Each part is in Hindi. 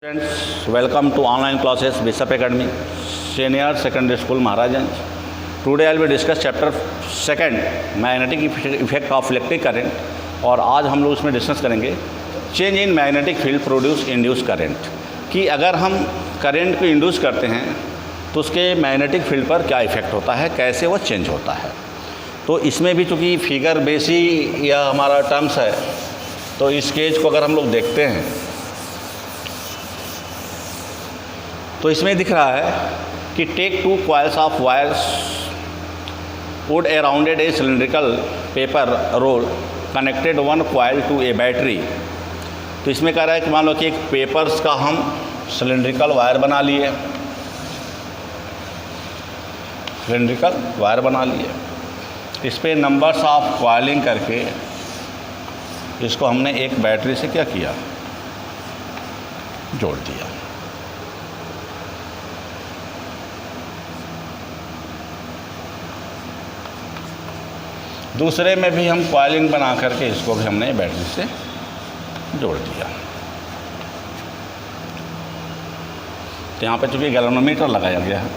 Students, welcome to online classes Bishop Academy, Senior Secondary School Maharajanj. Today I will discuss chapter 2 magnetic effect of electric current और आज हम लोग उसमें डिस्कस करेंगे change in magnetic field produce induce current कि अगर हम करंट को इंड्यूस करते हैं तो उसके मैग्नेटिक फील्ड पर क्या इफेक्ट होता है, कैसे वो चेंज होता है। तो इसमें भी चूँकि फिगर बेसी या हमारा टर्म्स है तो इस केज को अगर हम लोग देखते हैं तो इसमें दिख रहा है कि take 2 coils of wires would arounded a cylindrical paper roll connected 1 coil to a battery. तो इसमें कह रहा है कि मान लो कि एक पेपर्स का हम सिलिंड्रिकल वायर बना लिए, इस पर नंबर्स ऑफ कॉइलिंग करके इसको हमने एक बैटरी से क्या किया, जोड़ दिया। दूसरे में भी हम कॉइलिंग बना करके इसको भी हमने बैटरी से जोड़ दिया। तो यहाँ पे चूँकि गैल्वेनोमीटर लगाया गया है।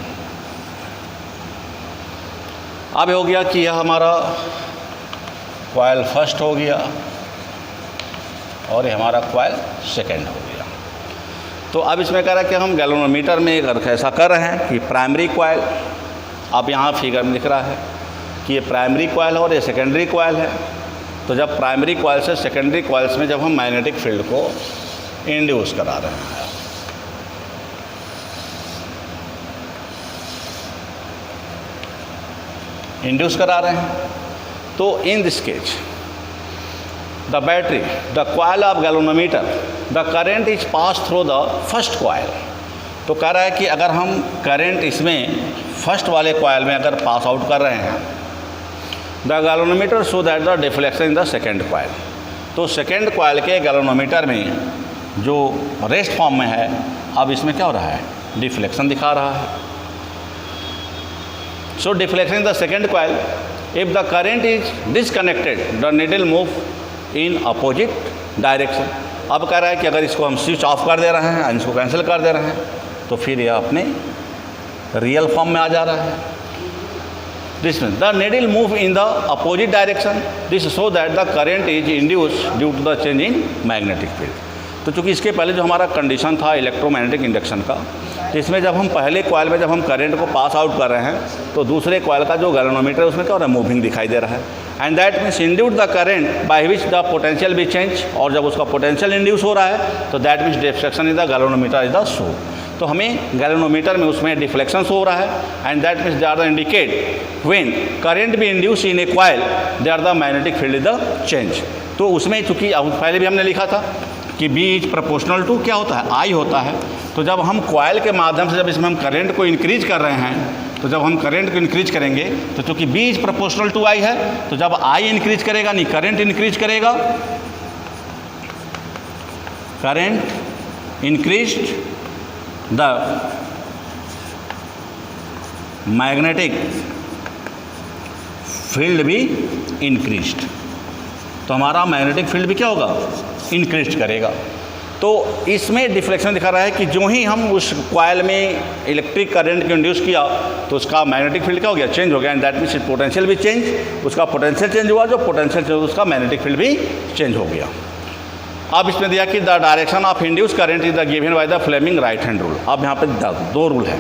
अब हो गया कि यह हमारा कॉइल फर्स्ट हो गया और ये हमारा कॉइल सेकंड हो गया। तो अब इसमें कह रहा है कि हम गैल्वेनोमीटर में ऐसा कर रहे हैं कि प्राइमरी कॉइल, आप यहाँ फिगर में दिख रहा है कि ये प्राइमरी कॉइल है और ये सेकेंडरी कॉइल है। तो जब प्राइमरी कॉइल से सेकेंडरी कॉइल्स में जब हम मैग्नेटिक फील्ड को इंड्यूस करा रहे हैं, तो in this case the battery, the coil of galvanometer, the current is pass through the first coil. तो कह रहा है कि अगर हम करंट इसमें फर्स्ट वाले कॉइल में अगर पास आउट कर रहे हैं, the galvanometer show that the deflection in the second coil. तो सेकेंड कॉइल के गैल्वेनोमीटर में जो रेस्ट फॉर्म में है, अब इसमें क्या हो रहा है, डिफ्लेक्शन दिखा रहा है। So deflection in the second coil, if the current is disconnected the needle move in opposite direction. अब कह रहा है कि अगर इसको हम स्विच ऑफ कर दे रहे हैं, इसको कैंसिल कर दे रहे हैं, तो फिर यह अपने रियल फॉर्म में आ जा रहा है। This means the needle move in the opposite direction. This show that the current is induced due to the change in magnetic field. तो चूँकि इसके पहले जो हमारा कंडीशन था इलेक्ट्रोमैग्नेटिक इंडक्शन का, तो इसमें जब हम पहले कॉइल में जब हम करंट को पास आउट कर रहे हैं तो दूसरे कॉइल का जो गैल्वेनोमीटर है उसमें क्या हो रहा है, मूविंग दिखाई दे रहा है। And that means induce the current by which the potential भी चेंज। और जब उसका पोटेंशियल इंड्यूस हो रहा है तो that means deflection in the galvanometer is the show. तो हमें गैल्वेनोमीटर में उसमें डिफ्लेक्शन हो रहा है। And that means they are the indicate when current be induce in a coil they are the magnetic field is the change. तो उसमें चूँकि पहले भी हमने लिखा था कि B इज प्रोपोर्शनल टू क्या होता है, I होता है। तो जब हम कॉइल के माध्यम से जब इसमें हम करंट को इंक्रीज कर रहे हैं, तो जब हम करंट को इंक्रीज करेंगे तो चूँकि B is proportional to I है, तो जब I इंक्रीज करेगा नहीं करंट इंक्रीज करेगा, current increased the magnetic field भी इंक्रीज्ड। तो हमारा मैग्नेटिक फील्ड भी क्या होगा, इंक्रीज करेगा। तो इसमें डिफ्लेक्शन दिखा रहा है कि जो ही हम उस कॉइल में इलेक्ट्रिक करंट को इंड्यूस किया तो उसका मैग्नेटिक फील्ड क्या हो गया, चेंज हो गया। एंड दैट मीन्स पोटेंशियल भी चेंज, उसका पोटेंशियल चेंज हुआ, जो पोटेंशियल चेंज उसका मैग्नेटिक फील्ड भी चेंज हो गया। अब इसमें दिया कि the direction of induce current is the given by the Fleming right hand rule. अब यहाँ पे 2 रूल है,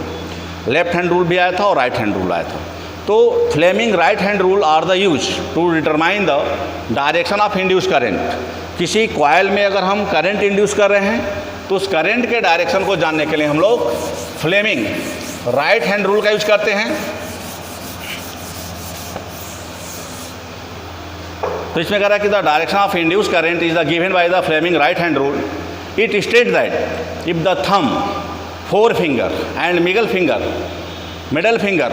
लेफ्ट हैंड रूल भी आया था और राइट हैंड रूल आया था। तो Fleming right hand rule are the use to determine the direction of induce current. किसी कॉइल में अगर हम करंट इंड्यूस कर रहे हैं तो उस करंट के डायरेक्शन को जानने के लिए हम लोग फ्लेमिंग राइट हैंड रूल का यूज करते हैं। तो इसमें कह रहा है कि the direction of induce current is the given by the Fleming right hand rule. It state that if the thumb, forefinger and middle finger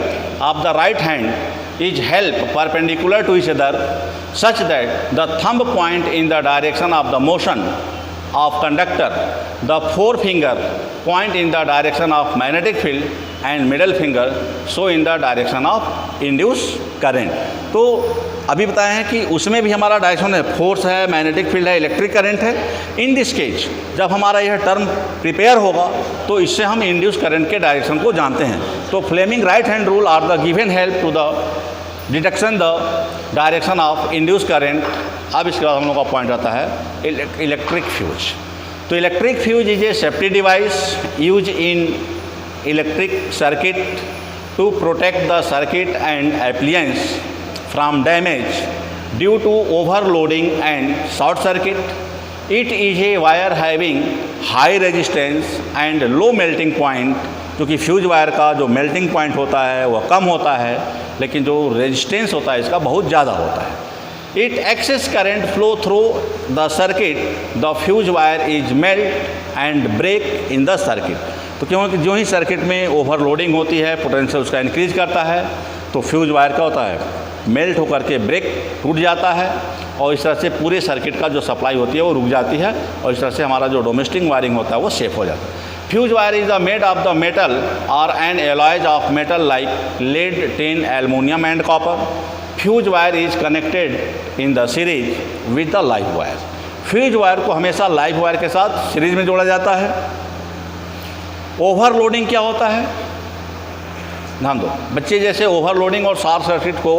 of the right hand is held perpendicular to each other such that the thumb point in the direction of the motion of conductor, the forefinger point in the direction of magnetic field and middle finger show in the direction of induced current। तो अभी बताए हैं कि उसमें भी हमारा डायरेक्शन है, फोर्स है, मैग्नेटिक फील्ड है, इलेक्ट्रिक करंट है। इन दिस केस जब हमारा यह टर्म प्रिपेयर होगा तो इससे हम इंड्यूस करंट के डायरेक्शन को जानते हैं। तो Fleming right hand rule are the given help to the detection the direction of induce current. अब इसके बाद हम लोग का पॉइंट आता है इलेक्ट्रिक फ्यूज। तो electric fuse is a safety device use in electric circuit to protect the circuit and appliances from damage due to overloading and short circuit. It is a wire having high resistance and low melting point, क्योंकि फ्यूज वायर का जो मेल्टिंग पॉइंट होता है वह कम होता है, लेकिन जो रेजिस्टेंस होता है इसका बहुत ज़्यादा होता है। It excess current flow through the circuit, the fuse wire is melt and break in the circuit. तो क्योंकि जो ही सर्किट में ओवरलोडिंग होती है, पोटेंशियल उसका इंक्रीज करता है, तो फ्यूज वायर क्या होता है, मेल्ट होकर के ब्रेक टूट जाता है और इस तरह से पूरे सर्किट का जो सप्लाई होती है वो रुक जाती है और इस तरह से हमारा जो डोमेस्टिक वायरिंग होता है वो सेफ हो जाता है। Fuse wire is the made of the metal और an alloys of metal like lead, tin, aluminium and copper. Fuse wire is connected in the series with the live wire. Fuse wire को हमेशा लाइव वायर के साथ सीरीज में जोड़ा जाता है। ओवरलोडिंग क्या होता है, ध्यान दो बच्चे, जैसे ओवरलोडिंग और शॉर्ट सर्किट को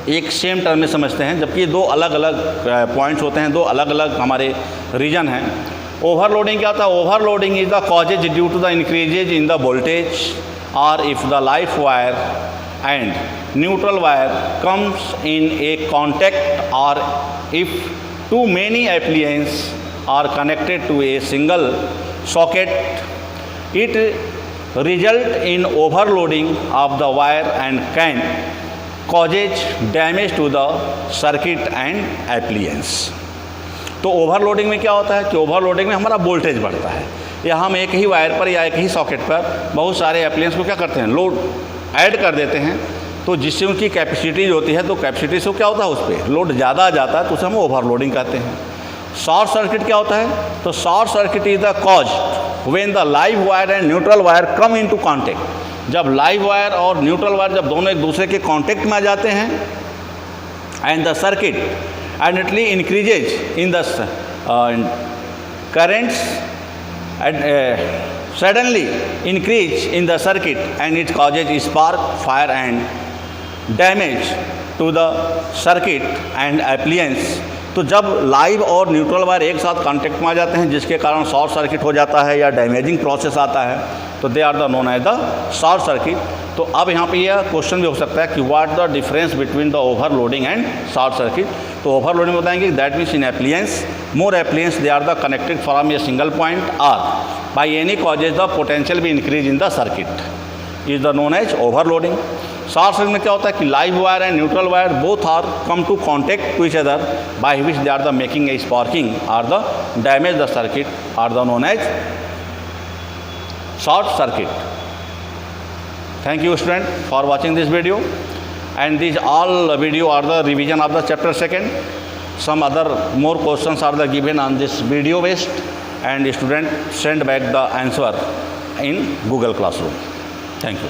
एक सेम टर्म में समझते हैं, जबकि दो अलग अलग पॉइंट्स होते हैं, दो अलग अलग हमारे रीजन हैं। ओवरलोडिंग क्या होता है, overloading is the causes due to the increases in the voltage और if the live wire and neutral wire comes in a contact और if too many appliances are connected to a single socket it result in overloading of the wire and can causes damage to the circuit and appliance। तो ओवरलोडिंग में क्या होता है कि ओवरलोडिंग में हमारा वोल्टेज बढ़ता है, या हम एक ही वायर पर या एक ही सॉकेट पर बहुत सारे एप्लियंस को क्या करते हैं, लोड ऐड कर देते हैं, तो जिससे उनकी कैपेसिटी होती है, तो कैपेसिटी से क्या होता है, उस पर लोड ज़्यादा आ जाता है, तो उसे हम ओवरलोडिंग कहते हैं। शॉर्ट सर्किट क्या होता है, तो short circuit is the cause when the live wire and neutral wire come into contact. जब लाइव वायर और न्यूट्रल वायर जब दोनों एक दूसरे के कांटेक्ट में आ जाते हैं, एंड द सर्किट एंडली increases in the currents suddenly increase in the circuit and it causes spark, fire and damage to the circuit and appliances. तो जब लाइव और न्यूट्रल वायर एक साथ कांटेक्ट में आ जाते हैं, जिसके कारण शॉर्ट सर्किट हो जाता है या डैमेजिंग प्रोसेस आता है, तो they are the known as the short circuit. तो अब यहाँ पे यह क्वेश्चन भी हो सकता है कि what the difference between the overloading and short circuit. तो ओवरलोडिंग में बताएंगे that means in appliances more appliances they are the connected from a single point or by any causes the potential भी increase in the circuit is the known as overloading. Short circuit में क्या होता है कि live wire and neutral wire both are come to contact to each other by which they are the making a sparking are the damage the circuit are the known as short circuit. Thank you student for watching this video, and these all video are the revision of the chapter 2. Some other more questions are the given on this video based, and student send back the answer in Google Classroom. Thank you.